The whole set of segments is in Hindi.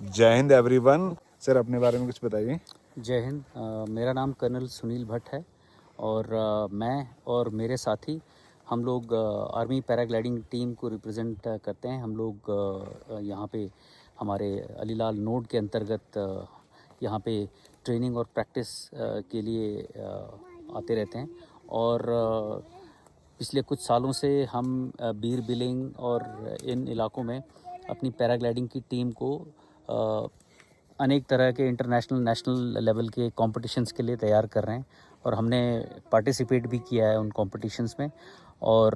जय हिंद एवरीवन। सर अपने बारे में कुछ बताइए। जय हिंद। मेरा नाम कर्नल सुनील भट्ट है और मैं और मेरे साथी हम लोग आर्मी पैराग्लाइडिंग टीम को रिप्रेजेंट करते हैं। हम लोग यहाँ पे हमारे अलीलाल नोड के अंतर्गत यहाँ पे ट्रेनिंग और प्रैक्टिस के लिए आते रहते हैं और पिछले कुछ सालों से हम बीर बिलिंग और इन इलाकों में अपनी पैराग्लाइडिंग की टीम को अनेक तरह के इंटरनेशनल नेशनल लेवल के कॉम्पिटिशन्स के लिए तैयार कर रहे हैं और हमने पार्टिसिपेट भी किया है उन कॉम्पिटिशन्स में और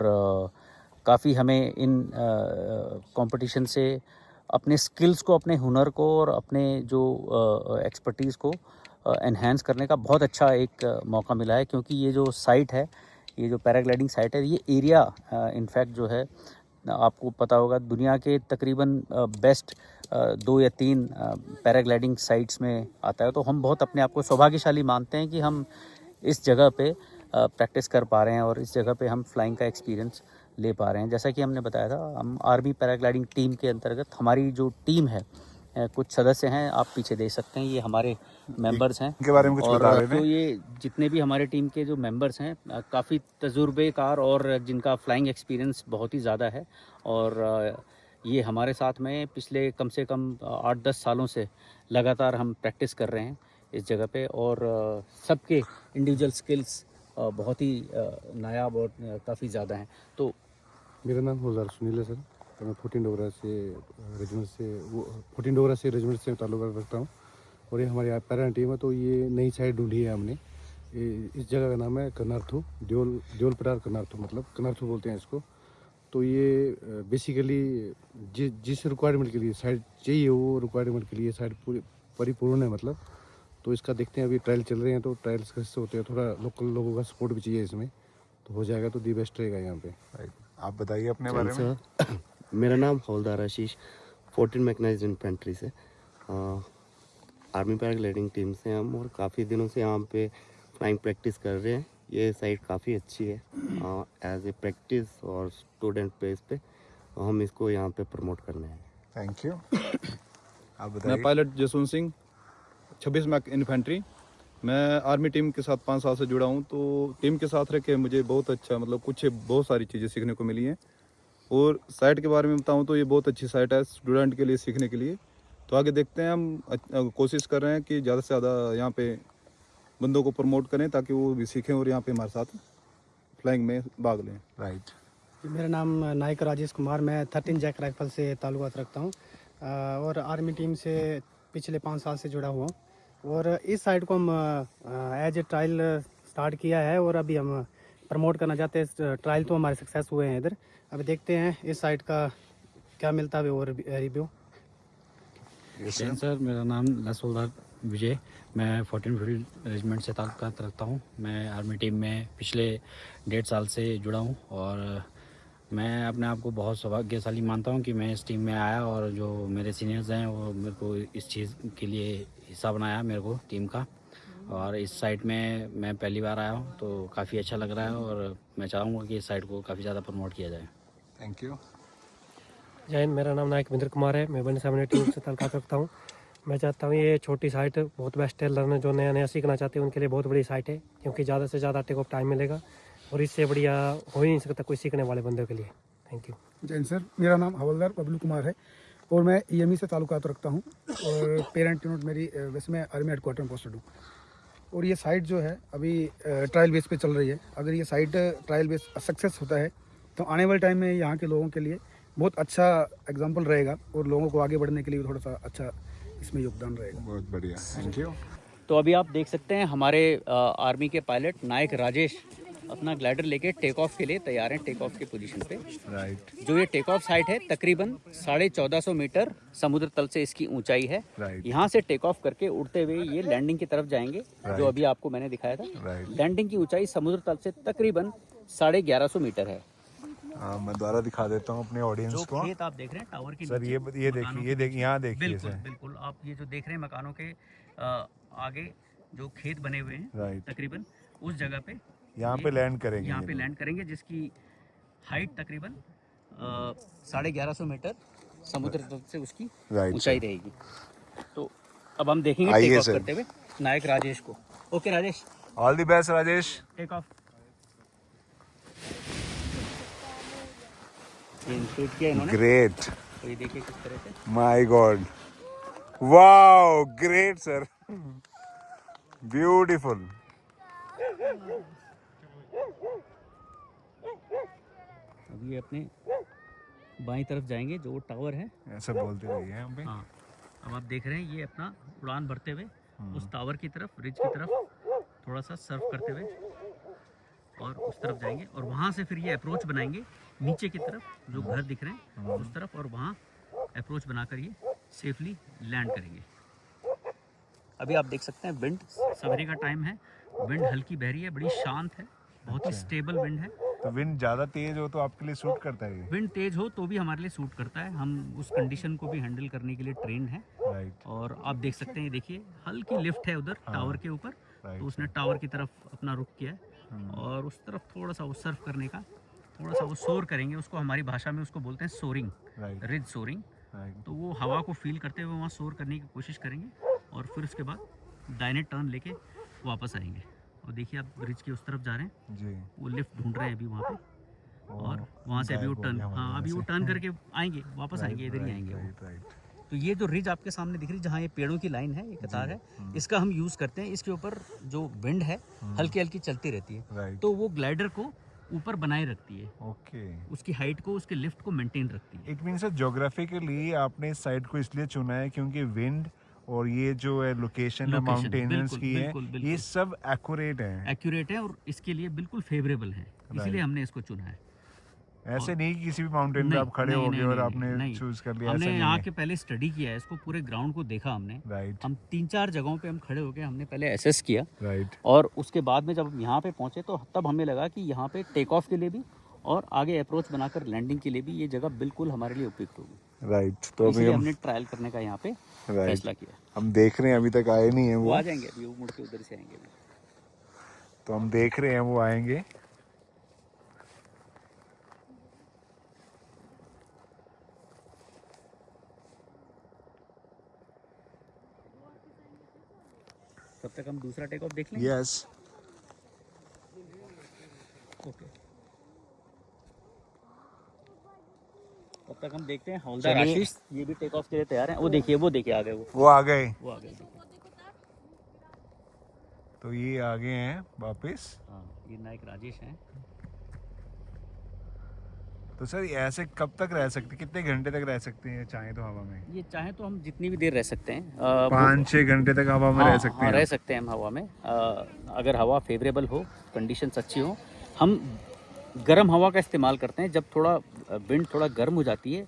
काफ़ी हमें इन कॉम्पिटिशन से अपने स्किल्स को, अपने हुनर को और अपने जो एक्सपर्टीज़ को एनहांस करने का बहुत अच्छा एक मौका मिला है। क्योंकि ये जो साइट है, ये जो पैराग्लाइडिंग साइट है, ये एरिया इनफैक्ट जो है आपको पता होगा दुनिया के तकरीबन बेस्ट 2 या 3 पैराग्लाइडिंग साइट्स में आता है। तो हम बहुत अपने आप को सौभाग्यशाली मानते हैं कि हम इस जगह पे प्रैक्टिस कर पा रहे हैं और इस जगह पे हम फ्लाइंग का एक्सपीरियंस ले पा रहे हैं। जैसा कि हमने बताया था, हम आर्मी पैराग्लाइडिंग टीम के अंतर्गत हमारी जो टीम है, कुछ सदस्य हैं, आप पीछे देख सकते हैं, ये हमारे मेंबर्स हैं। इनके बारे में कुछ बता रहे थे। तो ये जितने भी हमारे टीम के जो मेंबर्स हैं काफ़ी तजुर्बेकार और जिनका फ्लाइंग एक्सपीरियंस बहुत ही ज़्यादा है और ये हमारे साथ में पिछले कम से कम 8-10 सालों से लगातार हम प्रैक्टिस कर रहे हैं इस जगह पे और सबके इंडिविजुअल स्किल्स बहुत ही नायाब और काफ़ी ज़्यादा हैं। तो मेरा नाम हौलदार सुनील है सर। तो मैं 14 डोगरा से रेजिमेंट से ताल्लुक रखता हूँ और ये हमारी यहाँ पैरा टीम है। तो ये नई साइड ढूंढी है हमने। इस जगह का नाम है कनार्थू, ड्योल परार कनार्थू, मतलब कनार्थू बोलते हैं इसको। तो ये बेसिकली जिस रिक्वायरमेंट के लिए साइड चाहिए वो रिक्वायरमेंट के लिए साइड पूरी परिपूर्ण है मतलब। तो इसका देखते हैं, अभी ट्रायल चल रहे हैं तो ट्रायल्स कैसे होते हैं, थोड़ा लोकल लोगों का सपोर्ट भी चाहिए इसमें, तो हो जाएगा तो दी बेस्ट रहेगा यहाँ पे। आप बताइए अपने बारे में। मेरा नाम हौलदार आशीष 14 मैकेनाइज्ड इन्फेंट्री से आर्मी पैराग्लाइडिंग टीम से हम और काफ़ी दिनों से यहाँ पे फ्लाइंग प्रैक्टिस कर रहे हैं। ये साइट काफ़ी अच्छी है एज ए प्रैक्टिस और स्टूडेंट बेस पे हम इसको यहाँ पे प्रमोट करने हैं। Thank you. आप बताइए। मैं pilot Jaswant Singh 26 mech infantry. मैं आर्मी टीम के साथ 5 साल से जुड़ा हूँ। तो टीम के साथ रह के मुझे बहुत अच्छा, मतलब बहुत सारी चीज़ें सीखने को मिली हैं। और साइट के बारे में बताऊँ तो ये बहुत अच्छी साइट है स्टूडेंट के लिए, सीखने के लिए। तो आगे देखते हैं, हम कोशिश कर रहे हैं कि ज़्यादा से ज़्यादा यहाँ पे बंदों को प्रमोट करें ताकि वो भी सीखें और यहाँ पे हमारे साथ फ्लाइंग में भाग लें। राइट। मेरा नाम नायक राजेश कुमार, मैं 13 जैक राइफल से ताल्लुक़ात रखता हूँ और आर्मी टीम से पिछले 5 साल से जुड़ा हुआ हूँ। और इस साइट को हम एज ए ट्रायल स्टार्ट किया है और अभी हम प्रमोट करना चाहते हैं। ट्रायल तो हमारे सक्सेस हुए हैं इधर, अभी देखते हैं इस साइट का क्या मिलता है और रिव्यू। सर मेरा नाम लसुलदार विजय, मैं 14 फील्ड रेजिमेंट से ताल्लुकात रखता हूँ। मैं आर्मी टीम में पिछले 1.5 साल से जुड़ा हूँ और मैं अपने आप को बहुत सौभाग्यशाली मानता हूँ कि मैं इस टीम में आया और जो मेरे सीनियर्स हैं वो मेरे को इस चीज़ के लिए हिस्सा बनाया मेरे को टीम का। और इस साइट में मैं पहली बार आया हूँ तो काफ़ी अच्छा लग रहा है और मैं चाहूँगा कि इस साइट को काफ़ी ज़्यादा प्रमोट किया जाए। Thank you. जय हिंद। मेरा नाम नायक मिंद्र कुमार है, मैं 170 टीम से ताल्लुकात रखता हूँ। मैं चाहता हूँ ये छोटी साइट बहुत बेस्ट है, लर्नर जो नया सीखना चाहते हैं उनके लिए बहुत बड़ी साइट है, क्योंकि ज़्यादा से ज़्यादा टेक ऑफ टाइम मिलेगा और इससे बढ़िया हो ही नहीं सकता कोई सीखने वाले बंदे के लिए। Thank you. जैन सर, मेरा नाम हवलदार बबलू कुमार है और मैं EME से ताल्लुकात रखता हूँ और पेरेंट यूनिट मेरी वैसे मैं आर्मी हेडक्वार्टर में पोस्टेड हूँ। और ये साइट जो है अभी ट्रायल बेस पे चल रही है। अगर ये साइट ट्रायल बेस सक्सेस होता है तो आने वाले टाइम में यहाँ के लोगों के लिए बहुत अच्छा एग्जाम्पल रहेगा और लोगों को आगे बढ़ने के लिए थोड़ा सा अच्छा इसमें योगदान रहेगा। बहुत बढ़िया, थैंक यू। तो अभी आप देख सकते हैं हमारे आर्मी के पायलट नायक राजेश अपना ग्लाइडर लेके टेक ऑफ के लिए तैयार हैं, टेक ऑफ की पोजीशन पे। राइट। जो ये टेक ऑफ साइट है तकरीबन 1450 मीटर समुद्र तल से इसकी ऊंचाई है। राइट। यहाँ से टेक ऑफ करके उड़ते हुए ये लैंडिंग की तरफ जाएंगे, जो अभी आपको मैंने दिखाया था। राइट। लैंडिंग की ऊंचाई समुद्र तल से तकरीबन 1150 मीटर है। मैं दोबारा दिखा देता हूँ अपने ऑडियंस जो को। खेत आप देख रहे हैं टावर के सर नीचे, ये देखिए यहाँ देखिए। बिल्कुल बिल्कुल आप ये जो देख रहे हैं मकानों के आगे जो खेत बने हुए हैं, राइट, तकरीबन उस जगह पे यहाँ पे लैंड करेंगे। यहाँ पे लैंड करेंगे जिसकी हाइट तकरीबन 1150 मीटर समुद्र तल से उसकी ऊंचाई रहेगी। अब हम देखेंगे आइए टेक ऑफ सर। करते हुए नायक राजेश को। Okay Rajesh, all the best Rajesh. Take off. Shoot किया इन्होंने, ग्रेट, तो ये देखिए किस तरह से। My God, wow, great sir, beautiful. अब ये अपने बाईं तरफ जाएंगे, जो टावर है। ऐसा बोलते रहिए यहाँ पे। हाँ, अब आप देख रहे हैं ये अपना उड़ान भरते हुए उस टावर की तरफ, रिज की तरफ थोड़ा सा सर्व करते हुए और उस तरफ जाएंगे, और वहाँ से फिर ये अप्रोच बनाएंगे नीचे की तरफ, जो घर दिख रहे हैं उस तरफ, और वहाँ अप्रोच बनाकर ये सेफली लैंड करेंगे। अभी आप देख सकते हैं विंड सवेरे का टाइम है, विंड हल्की बहरी है, बड़ी शांत है, बहुत ही स्टेबल विंड है। तो विंड ज्यादा तेज हो तो आपके लिए सूट करता है ये? विंड तेज हो तो भी हमारे लिए सूट करता है, हम उस कंडीशन को भी हैंडल करने के लिए ट्रेन है। राइट, और आप देख सकते हैं, ये देखिए हल्की लिफ्ट है उधर टावर के ऊपर, तो उसने टावर की तरफ अपना रुख किया है और उस तरफ थोड़ा सा वो सर्व करने का, थोड़ा सा वो सोर करेंगे, उसको हमारी भाषा में उसको बोलते हैं soaring, right, ridge soaring. Right. तो वो हवा को फील करते हुए वहाँ सोर करने की कोशिश करेंगे और फिर उसके बाद दाहिने टर्न लेके वापस आएंगे। और देखिए आप ब्रिज के उस तरफ जा रहे हैं, जी, वो लिफ्ट ढूंढ रहे हैं अभी वहाँ पे, और वहाँ से अभी वो गायब हो टर्न, गया हमारे हाँ अभी वो से। टर्न करके आएंगे, वापस आएंगे, इधर ही आएंगे वो। Right, right. तो ये जो रिज आपके सामने दिख रही है, जहाँ ये पेड़ों की लाइन है, ये कतार है, इसका हम यूज़ करते हैं। इसके ऊपर जो विंड है हल्की हल्की चलती रहती है, राइट, तो वो ग्लाइडर को ऊपर बनाए रखती है, ओके। उसकी हाइट को, उसके लिफ्ट को मेंटेन रखती है। इट मीन्स ज्योग्राफिकली आपने इस साइड को इसलिए चुना है क्योंकि विंड और ये जो है लोकेशन है Location, माउंटेनियर्स बिल्कुल, की है, बिल्कुल, बिल्कुल। ये सब एक्यूरेट है। एक्यूरेट है और इसके लिए बिल्कुल फेवरेबल है, इसीलिए हमने इसको चुना है। ऐसे नहीं कि किसी भी माउंटेन पे आप खड़े हो गए और आपने चूज कर लिया, ऐसा हमने नहीं यहाँ है। के पहले स्टडी किया है इसको, पूरे ग्राउंड को देखा हमने। राइट, हम 3-4 जगहों पे हम खड़े होके हमने पहले एसेस किया, राइट, और उसके बाद में जब हम यहाँ पे पहुँचे तो तब हमें लगा कि यहाँ पे टेक ऑफ के लिए भी और आगे अप्रोच बनाकर लैंडिंग के लिए भी ये जगह बिल्कुल हमारे लिए उपयुक्त होगी। राइट। तो अभी इसलिए हम हमने ट्रायल करने का यहाँ पे फैसला किया। हम देख रहे हैं, अभी तक आए नहीं है वो वो, आ जाएंगे अभी, वो मुड़ के उधर से आएंगे। तो हम देख रहे हैं वो आएंगे। तब तक हम दूसरा टेक ऑफ देख लें। यस, ओके, तब तक हम देखते हैं हवलदार चलिए। आशीष, ये भी टेक ऑफ के लिए तैयार हैं। वो देखिए आ गए, वो आ गए। वो आ गए देखिए। तो ये आगे हैं वापस। हाँ, ये नायक राजेश हैं। तो सर ऐसे कब तक रह सकते, कितने घंटे तक रह सकते हैं चाहे तो हवा में? ये चाहे तो हम जितनी भी देर रह सकते हैं, 5-6 घंटे तक हवा में रह सकते हैं? रह सकते हैं हम हवा में, अगर हवा फेवरेबल हो, कंडीशंस अच्छी हो। हम गर्म हवा का इस्तेमाल करते हैं, जब थोड़ा विंड थोड़ा गर्म हो जाती है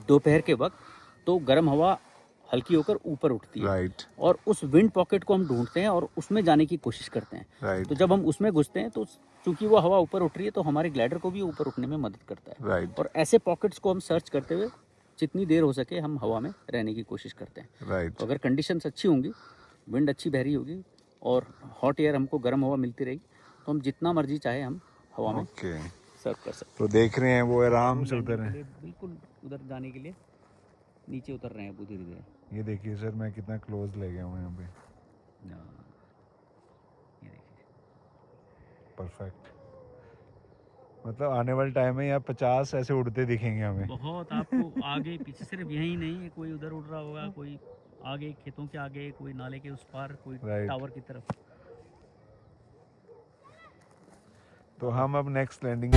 दोपहर के वक्त, तो गर्म हवा हल्की होकर ऊपर उठती है, राइट, और उस विंड पॉकेट को हम ढूंढते हैं और उसमें जाने की कोशिश करते हैं। राइट, तो जब हम उसमें घुसते हैं तो चूंकि वो हवा ऊपर उठ रही है, तो हमारे ग्लाइडर को भी ऊपर उठने में मदद करता है। राइट, और ऐसे पॉकेट्स को हम सर्च करते हुए जितनी देर हो सके हम हवा में रहने की कोशिश करते हैं। राइट। तो अगर कंडीशंस अच्छी होंगी, विंड अच्छी बहरी होगी और हॉट एयर हमको गर्म हवा मिलती रहेगी, तो हम जितना मर्जी चाहे हम हवा में ओके, सर्व कर सकते तो देख रहे हैं वो आराम से हैं। उतर के हैं। लिए बिल्कुल उधर जाने के लिए नीचे उतर रहे हैं वो धीरे धीरे। ये देखिए सर, मैं कितना क्लोज ले गया हूँ यहाँ पे। ये देखिए, परफेक्ट। मतलब आने वाले टाइम में यहाँ 50 ऐसे उड़ते दिखेंगे हमें। बहुत आपको आगे पीछे, सिर्फ यही नहीं है, कोई उधर उड़ रहा होगा, कोई आगे खेतों के आगे, कोई नाले के उस पार, कोई Right. टावर की तरफ। तो हम अब नेक्स्ट लैंडिंग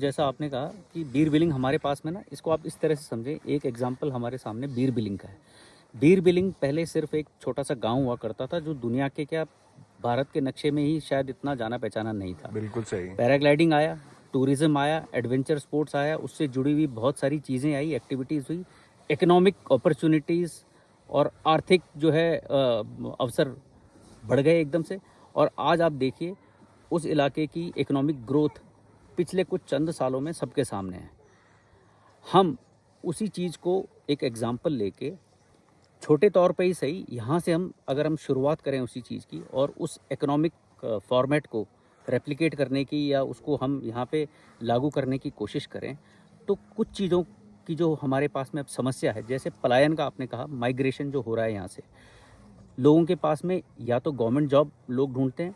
जैसा आपने कहा कि बीर बिलिंग हमारे पास में ना, इसको आप इस तरह से समझें, एक एग्जांपल हमारे सामने बीर बिलिंग का है। बीर बिलिंग पहले सिर्फ एक छोटा सा गांव हुआ करता था, जो दुनिया के क्या भारत के नक्शे में ही शायद इतना जाना पहचाना नहीं था। बिल्कुल सही। पैराग्लाइडिंग आया, टूरिज्म आया, एडवेंचर स्पोर्ट्स आया, उससे जुड़ी हुई बहुत सारी चीज़ें आई, एक्टिविटीज़ हुई, इकोनॉमिक अपॉर्चुनिटीज़ और आर्थिक जो है अवसर बढ़ गए एकदम से। और आज आप देखिए उस इलाके की इकोनॉमिक ग्रोथ पिछले कुछ चंद सालों में सबके सामने है। हम उसी चीज़ को एक एग्जाम्पल लेके छोटे तौर पे ही सही, यहाँ से अगर हम शुरुआत करें उसी चीज़ की और उस इकोनॉमिक फॉर्मेट को रेप्लिकेट करने की या उसको हम यहाँ पे लागू करने की कोशिश करें, तो कुछ चीज़ों की जो हमारे पास में अब समस्या है, जैसे पलायन का आपने कहा, माइग्रेशन जो हो रहा है यहाँ से, लोगों के पास में या तो गवर्नमेंट जॉब लोग ढूंढते हैं,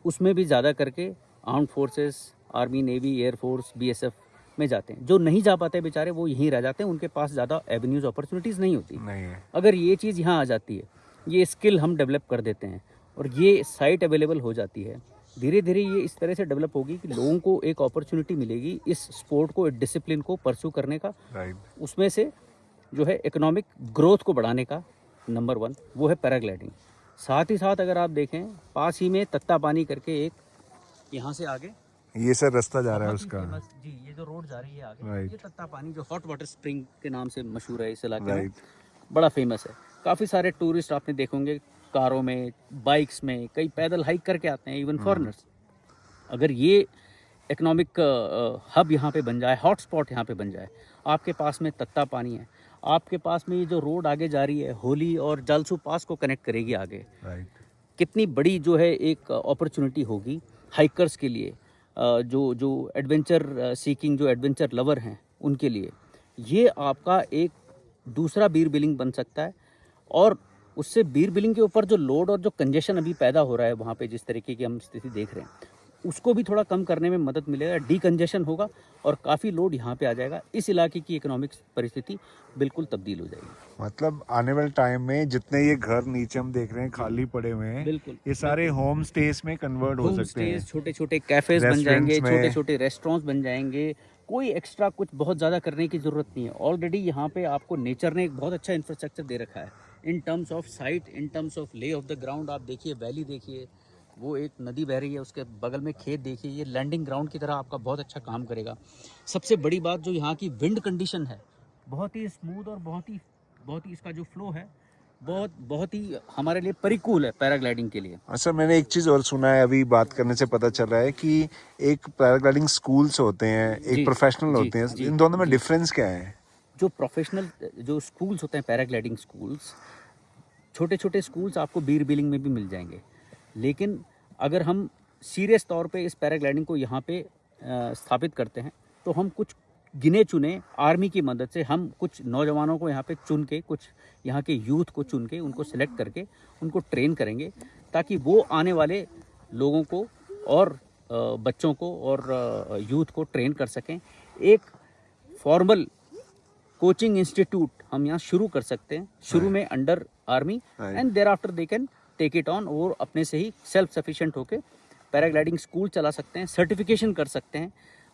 उसमें भी ज़्यादा करके arm forces, army, navy, air force, BSF में जाते हैं। जो नहीं जा पाते बेचारे वो यहीं रह जाते हैं, उनके पास ज़्यादा एवेन्यूज़ अपॉर्चुनिटीज़ नहीं होती। नहीं है। अगर ये चीज़ यहाँ आ जाती है, ये स्किल हम डेवलप कर देते हैं और ये साइट अवेलेबल हो जाती है, धीरे धीरे ये इस तरह से डेवलप होगी कि लोगों को एक अपॉर्चुनिटी मिलेगी इस स्पोर्ट को, एक डिसिप्लिन को परस्यू करने का। राइट। उसमें से जो है इकोनॉमिक ग्रोथ को बढ़ाने का नंबर 1 वो है पैराग्लाइडिंग। साथ ही साथ अगर आप देखें, पास ही में तत्ता पानी करके एक यहाँ से आगे ये सर रास्ता जा रहा है बहुत ही उसका। famous- जी, ये जो रोड जा रही है आगे, Right. ये तत्ता पानी जो हॉट वाटर स्प्रिंग के नाम से मशहूर है इस इलाके में, राइट। बड़ा फेमस है। काफ़ी सारे टूरिस्ट आपने देखेंगे कारों में, बाइक्स में, कई पैदल हाइक करके आते हैं, इवन फॉरेनर्स। अगर ये इकोनॉमिक हब यहाँ पे बन जाए, हॉटस्पॉट यहाँ पे बन जाए, आपके पास में तत्ता पानी है, आपके पास में ये जो रोड आगे जा रही है होली और जालसू पास को कनेक्ट करेगी आगे, राइट। कितनी बड़ी जो है एक अपॉर्चुनिटी होगी हाइकर्स के लिए, जो एडवेंचर सीकिंग, जो एडवेंचर लवर हैं उनके लिए। ये आपका एक दूसरा बीर बिलिंग बन सकता है। और उससे बीर बिलिंग के ऊपर जो लोड और जो कंजेशन अभी पैदा हो रहा है वहाँ पे, जिस तरीके की हम स्थिति देख रहे हैं, उसको भी थोड़ा कम करने में मदद मिलेगा, डीकंजेशन होगा और काफ़ी लोड यहाँ पे आ जाएगा। इस इलाके की इकोनॉमिक परिस्थिति बिल्कुल तब्दील हो जाएगी। मतलब आने वाले टाइम में जितने ये घर नीचे हम देख रहे हैं खाली पड़े हुए हैं, बिल्कुल, ये सारे होम स्टेज में कन्वर्ट हो होम सकते हैं। स्टेज, छोटे छोटे कैफेज बन रेस्टोरेंट्स जाएंगे, में। छोटे छोटे रेस्टोरेंट्स बन जाएंगे। कोई एक्स्ट्रा कुछ बहुत ज़्यादा करने की ज़रूरत नहीं है। ऑलरेडी यहाँ पे आपको नेचर ने एक बहुत अच्छा इंफ्रास्ट्रक्चर दे रखा है in terms of site, in terms of lay off the ground. आप देखिए वैली देखिए, वो एक नदी बह रही है, उसके बगल में खेत देखिए, ये लैंडिंग ग्राउंड की तरह आपका बहुत अच्छा काम करेगा। सबसे बड़ी बात जो यहाँ की विंड कंडीशन है, बहुत ही स्मूथ और बहुत ही इसका जो फ्लो है बहुत ही हमारे लिए परिकूल है पैराग्लाइडिंग के लिए। अच्छा, मैंने एक चीज़ और सुना है, अभी बात करने से पता चल रहा है कि एक पैराग्लाइडिंग स्कूल्स होते हैं, जी, एक प्रोफेशनल जी, होते हैं, जी, इन दोनों में जी। डिफरेंस क्या है? जो प्रोफेशनल जो स्कूल्स होते हैं, पैराग्लाइडिंग स्कूल्स, छोटे छोटे स्कूल्स आपको बीर बिलिंग में भी मिल जाएंगे। लेकिन अगर हम सीरियस तौर पे इस पैराग्लाइडिंग को यहाँ पे स्थापित करते हैं, तो हम कुछ गिने चुने आर्मी की मदद से हम कुछ नौजवानों को यहाँ पे चुन के, कुछ यहाँ के यूथ को चुन के, उनको सेलेक्ट करके उनको ट्रेन करेंगे, ताकि वो आने वाले लोगों को और बच्चों को और यूथ को ट्रेन कर सकें। एक फॉर्मल कोचिंग इंस्टीट्यूट हम यहाँ शुरू कर सकते हैं, शुरू में under army, and thereafter they can take it on, और अपने से ही सेल्फ सफिशिएंट होके पैराग्लाइडिंग स्कूल चला सकते हैं, सर्टिफिकेशन कर सकते हैं,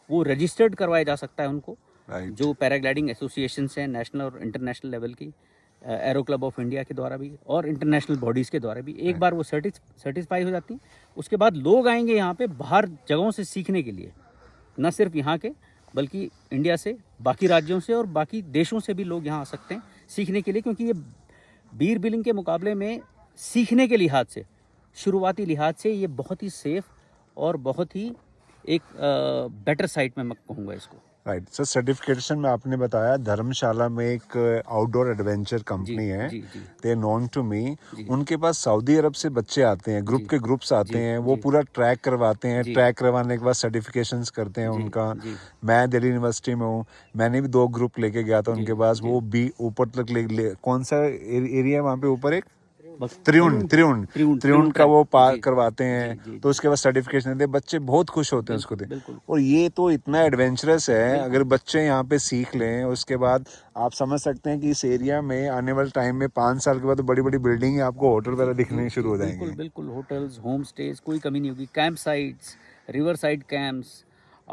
वो रजिस्टर्ड करवाया जा सकता है उनको। जो पैराग्लाइडिंग एसोसिएशंस हैं नेशनल और इंटरनेशनल लेवल की, एरो क्लब ऑफ इंडिया के द्वारा भी और इंटरनेशनल बॉडीज़ के द्वारा भी, एक बार वो सर्टिफाई हो जाती हैं, उसके बाद लोग आएंगे यहाँ पे बाहर जगहों से सीखने के लिए, न सिर्फ यहाँ के बल्कि इंडिया से, बाकी राज्यों से और बाकी देशों से भी लोग यहाँ आ सकते हैं सीखने के लिए। क्योंकि ये बीर बिलिंग के मुकाबले में सीखने के लिहाज से, शुरुआती लिहाज से ये बहुत ही सेफ और बहुत ही एक बेटर साइट में मैं कहूँगा इसको। राइट सर, सर्टिफिकेशन में आपने बताया धर्मशाला में एक आउटडोर एडवेंचर कंपनी है, दे नोन टू मी, उनके पास सऊदी अरब से बच्चे आते हैं, ग्रुप के ग्रुप्स आते हैं, वो पूरा ट्रैक करवाते हैं, ट्रैक करवाने के बाद सर्टिफिकेशंस करते हैं उनका। मैं दिल्ली यूनिवर्सिटी में हूँ, मैंने भी 2 ग्रुप लेके गया था उनके पास, वो भी ऊपर तक कौन सा एरिया है वहाँ पे ऊपर, एक त्रिउंड का वो पार करवाते हैं, तो उसके बाद सर्टिफिकेशन देते हैं, बच्चे बहुत खुश होते हैं उसको दे। और ये तो इतना एडवेंचरस है, अगर बच्चे यहाँ पे सीख लें, उसके बाद आप समझ सकते हैं कि इस एरिया में आने वाले टाइम में 5 साल के बाद तो बड़ी बड़ी बिल्डिंग आपको होटल वगैरह दिखने शुरू हो जाएंगे। बिल्कुल होटल्स, होम स्टेज, कोई कमी नहीं होगी, camp sites, river side camps,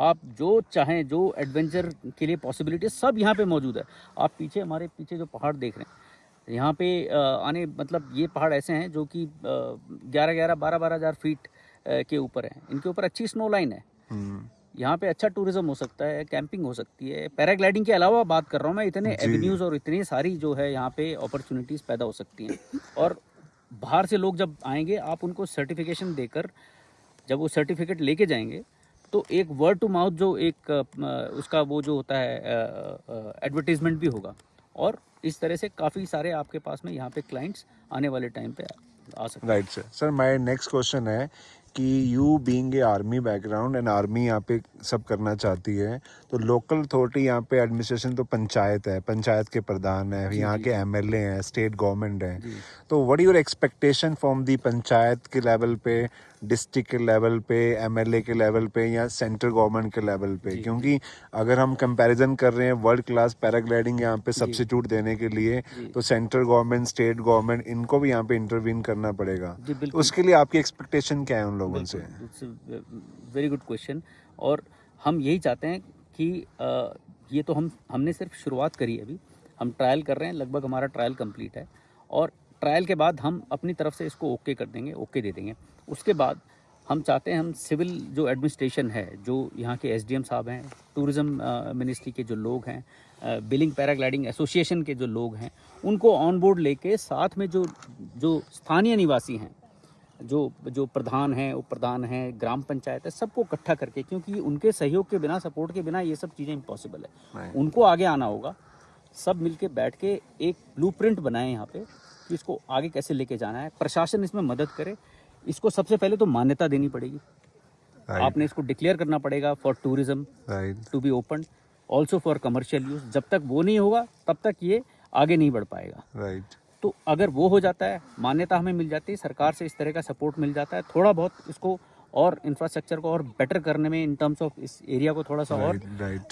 आप जो चाहें, जो एडवेंचर के लिए पॉसिबिलिटी सब यहाँ पे मौजूद है। आप पीछे, हमारे पीछे जो पहाड़ देख रहे हैं, यहाँ पे आने मतलब ये पहाड़ ऐसे हैं जो कि 11-11, 12-12 हज़ार फीट के ऊपर हैं। इनके ऊपर अच्छी स्नो लाइन है। यहाँ पे अच्छा टूरिज्म हो सकता है, कैंपिंग हो सकती है। पैराग्लाइडिंग के अलावा बात कर रहा हूँ मैं, इतने एवेन्यूज़ और इतनी सारी जो है यहाँ पे अपॉर्चुनिटीज़ पैदा हो सकती हैं। और बाहर से लोग जब आएंगे, आप उनको सर्टिफिकेशन देकर जब वो सर्टिफिकेट लेके जाएंगे तो एक वर्ड टू माउथ जो एक उसका वो जो होता है एडवर्टीजमेंट भी होगा। और इस तरह से काफ़ी सारे आपके पास में यहाँ पे क्लाइंट्स आने वाले टाइम पे आ सकते हैं। Right sir. Sir my next question है कि you being a army background and army यहाँ पे सब करना चाहती है, तो लोकल अथॉरिटी यहाँ पे एडमिनिस्ट्रेशन तो पंचायत है, पंचायत के प्रधान है, यहाँ के एमएलए हैं, स्टेट गवर्नमेंट है, तो what your expectation from the panchayat के लेवल पे, डिस्ट्रिक्ट के लेवल पे, एमएलए के लेवल पे या सेंट्रल गवर्नमेंट के लेवल पे? क्योंकि अगर हम कंपैरिजन कर रहे हैं वर्ल्ड क्लास पैराग्लाइडिंग यहाँ पे सब्स्टिट्यूट देने के लिए, तो सेंट्रल गवर्नमेंट, स्टेट गवर्नमेंट, इनको भी यहाँ पे इंटरवीन करना पड़ेगा। उसके लिए आपकी एक्सपेक्टेशन क्या है उन लोगों से? Very good question. और हम यही चाहते हैं कि ये तो हमने सिर्फ शुरुआत करी है, अभी हम ट्रायल कर रहे हैं, लगभग हमारा ट्रायल कंप्लीट है। और ट्रायल के बाद हम अपनी तरफ से इसको ओके कर देंगे, ओके दे देंगे। उसके बाद हम चाहते हैं हम सिविल जो एडमिनिस्ट्रेशन है, जो यहाँ के एसडीएम साहब हैं, टूरिज़्म मिनिस्ट्री के जो लोग हैं, बिलिंग पैराग्लाइडिंग एसोसिएशन के जो लोग हैं, उनको ऑन बोर्ड लेके साथ में जो स्थानीय निवासी हैं, जो प्रधान हैं, उप प्रधान हैं, ग्राम पंचायत है, सबको इकट्ठा करके, क्योंकि उनके सहयोग के बिना, सपोर्ट के बिना ये सब चीज़ें इम्पॉसिबल है। उनको आगे आना होगा। सब मिलके बैठ के एक ब्लूप्रिंट बनाएं यहाँ पे कि इसको आगे कैसे लेके जाना है। प्रशासन इसमें मदद करे। इसको सबसे पहले तो मान्यता देनी पड़ेगी। आपने इसको डिक्लेयर करना पड़ेगा for tourism to be open, also for commercial use. जब तक वो नहीं होगा तब तक ये आगे नहीं बढ़ पाएगा। तो अगर वो हो जाता है, मान्यता हमें मिल जाती है, सरकार से इस तरह का सपोर्ट मिल जाता है, थोड़ा बहुत इसको और इंफ्रास्ट्रक्चर को और बेटर करने में, इन टर्म्स ऑफ इस एरिया को थोड़ा सा और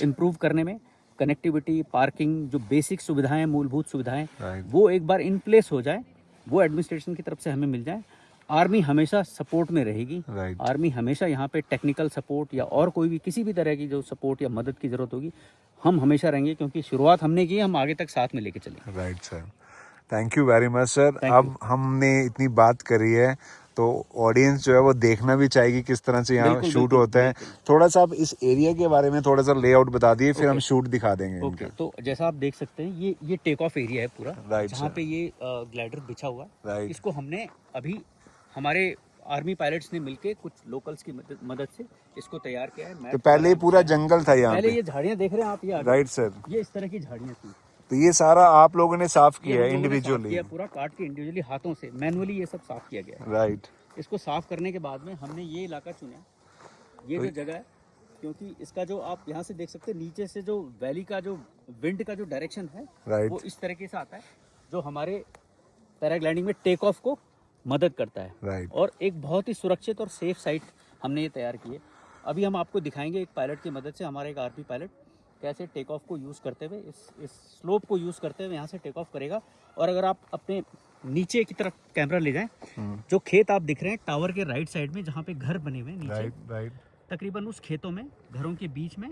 इम्प्रूव करने में, कनेक्टिविटी, पार्किंग, जो बेसिक सुविधाएं, मूलभूत सुविधाएं, वो एक बार इन प्लेस हो जाए, वो एडमिनिस्ट्रेशन की तरफ से हमें मिल जाए। आर्मी हमेशा सपोर्ट में रहेगी। आर्मी हमेशा यहाँ पे टेक्निकल सपोर्ट या और कोई भी किसी भी तरह की जो सपोर्ट या मदद की ज़रूरत होगी, हम हमेशा रहेंगे, क्योंकि शुरुआत हमने की है, हम आगे तक साथ में लेके चलेंगे। Right sir, thank you very much sir. अब हमने इतनी बात करी है तो ऑडियंस जो है वो देखना भी चाहेगी किस तरह से यहाँ शूट होता है। थोड़ा सा आप इस एरिया के बारे में थोड़ा सा लेआउट बता दिए, फिर हम शूट दिखा देंगे। ओके, तो जैसा आप देख सकते हैं, ये टेक ऑफ एरिया है पूरा, जहाँ पे ये ग्लाइडर बिछा हुआ है। इसको हमने अभी हमारे आर्मी पायलट्स ने मिलके कुछ लोकल्स की मदद से इसको तैयार किया है। तो पहले पूरा जंगल था यहाँ पहले पे। ये झाड़ियाँ देख रहे हैं आप, ये राइट सर, ये इस तरह की झाड़ियाँ थी। तो ये सारा आप लोगों ने साफ किया है इंडिविजुअली? पूरा काट के इंडिविजुअली हाथों से, मैनुअली ये सब साफ किया गया है। राइट। इसको साफ करने के बाद में हमने ये इलाका चुना, ये जो जगह है, क्योंकि इसका जो आप यहाँ से देख सकते हैं, नीचे से जो वैली का जो विंड का जो डायरेक्शन है, वो इस तरीके से आता है, जो हमारे पैराग्लाइडिंग में टेक ऑफ को मदद करता है। और एक बहुत ही सुरक्षित और सेफ साइट हमने ये तैयार की है। अभी हम आपको दिखाएंगे एक पायलट की मदद से, हमारा एक आरपी पायलट कैसे टेक ऑफ को यूज़ करते हुए, इस स्लोप को यूज़ करते हुए यहाँ से टेक ऑफ करेगा। और अगर आप अपने नीचे की तरफ कैमरा ले जाएं, जो खेत आप दिख रहे हैं टावर के राइट साइड में, जहाँ पे घर बने हुए हैं नीचे, तकरीबन उस खेतों में, घरों के बीच में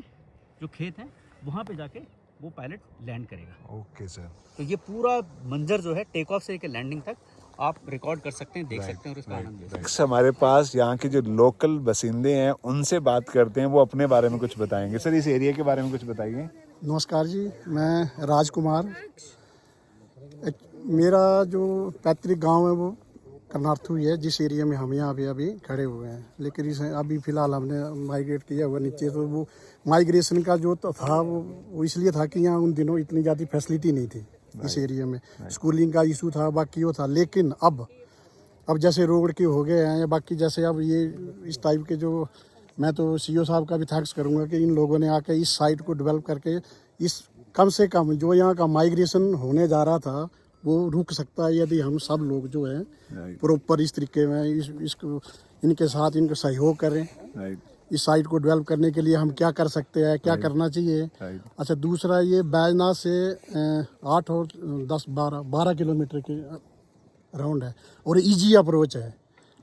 जो खेत हैं, वहाँ पे जाके वो पायलट लैंड करेगा। Okay sir. तो ये पूरा मंजर जो है टेक ऑफ से लेकर लैंडिंग तक आप रिकॉर्ड कर सकते हैं, देख सकते हैं और इसका आनंद ले सकते हैं। हमारे पास यहाँ के जो लोकल बसिंदे हैं उनसे बात करते हैं, वो अपने बारे में कुछ बताएंगे। सर इस एरिया के बारे में कुछ बताइए। नमस्कार जी, मैं राजकुमार। मेरा जो पैतृक गांव है वो करनार्थू ही है, जिस एरिया में हम यहाँ अभी खड़े हुए हैं। लेकिन इसे अभी फ़िलहाल हमने माइग्रेट किया हुआ नीचे, तो वो माइग्रेशन का जो तो था वो इसलिए था कि यहाँ उन दिनों इतनी ज़्यादा फैसिलिटी नहीं थी इस एरिया में। स्कूलिंग का इशू था, बाकी वो था। लेकिन अब जैसे रोड के हो गए हैं या बाकी जैसे अब ये इस टाइप के, जो मैं तो सीईओ साहब का भी थैंक्स करूँगा कि इन लोगों ने आके इस साइट को डेवलप करके इस कम से कम जो यहाँ का माइग्रेशन होने जा रहा था वो रुक सकता है, यदि हम सब लोग जो हैं प्रॉपर इस तरीके में इसको इनके साथ इनको सहयोग करें। इस साइट को डेवलप करने के लिए हम क्या कर सकते हैं, क्या करना चाहिए। अच्छा, दूसरा ये बैजनाथ से 8 और 10-12 किलोमीटर के राउंड है और इजी अप्रोच है।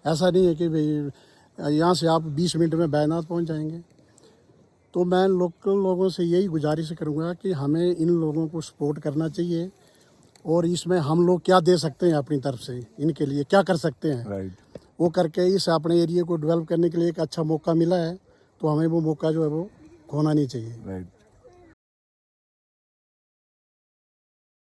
ऐसा नहीं है कि भाई यहाँ से आप 20 मिनट में बैजनाथ पहुँच जाएंगे। तो मैं लोकल लोगों से यही गुजारिश करूँगा कि हमें इन लोगों को सपोर्ट करना चाहिए और इसमें हम लोग क्या दे सकते हैं अपनी तरफ से, इनके लिए क्या कर सकते हैं, राइट। वो करके इस अपने एरिया को डेवलप करने के लिए एक अच्छा मौका मिला है, तो हमें वो मौका जो है वो खोना नहीं चाहिए। राइट।